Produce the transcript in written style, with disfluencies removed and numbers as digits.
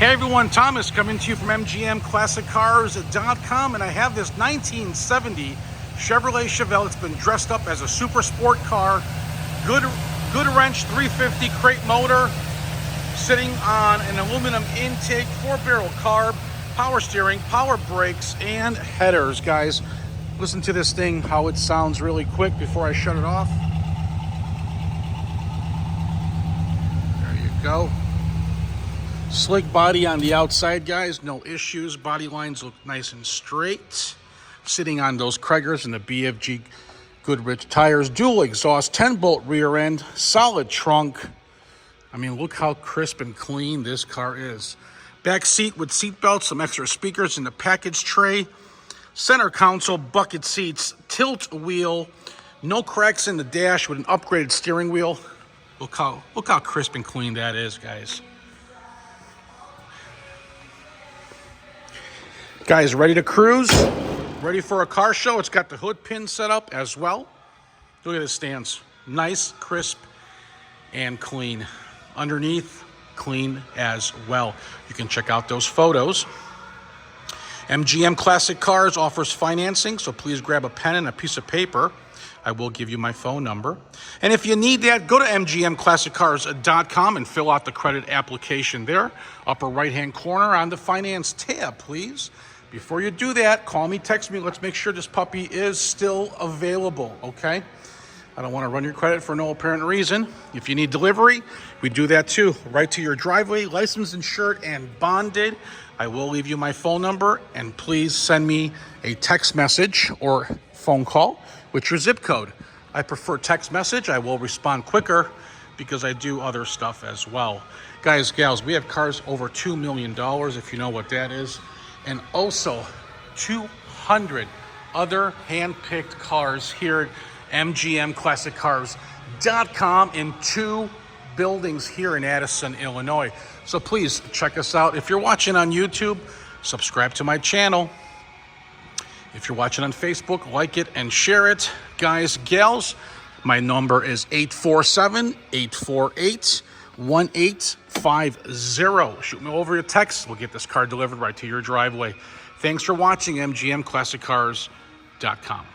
Hey everyone, Thomas coming to you from MGMClassicCars.com, and I have this 1970 Chevrolet Chevelle. It's been dressed up as a super sport car. Goodrich 350 crate motor, sitting on an aluminum intake, 4-barrel carb, power steering, power brakes, and headers. Guys, listen to this thing, how it sounds really quick before I shut it off. There you go. Slick body on the outside, guys. No issues. Body lines look nice and straight. Sitting on those Cragars and the BFGoodrich tires. Dual exhaust, 10-bolt rear end, solid trunk. I mean, look how crisp and clean this car is. Back seat with seat belts, some extra speakers in the package tray. Center console, bucket seats, tilt wheel. No cracks in the dash with an upgraded steering wheel. Look how crisp and clean that is, guys. Guys, ready to cruise? Ready for a car show? It's got the hood pin set up as well. Look at the stands. Nice, crisp, and clean. Underneath, clean as well. You can check out those photos. MGM Classic Cars offers financing, so please grab a pen and a piece of paper. I will give you my phone number. And if you need that, go to MGMClassicCars.com and fill out the credit application there. Upper right-hand corner on the Finance tab, please. Before you do that, call me, text me. Let's make sure this puppy is still available, okay? I don't want to run your credit for no apparent reason. If you need delivery, we do that too. Right to your driveway, licensed, insured, and bonded. I will leave you my phone number, and please send me a text message or phone call with your zip code. I prefer text message. I will respond quicker because I do other stuff as well. Guys, gals, we have cars over $2 million, if you know what that is. And also 200 other hand-picked cars here at MGMClassicCars.com in 2 buildings here in Addison, Illinois. So please check us out. If you're watching on YouTube, subscribe to my channel. If you're watching on Facebook, like it and share it. Guys, gals, my number is 847-848-1850. Shoot me over your text. We'll get this car delivered right to your driveway. Thanks for watching MGMClassicCars.com.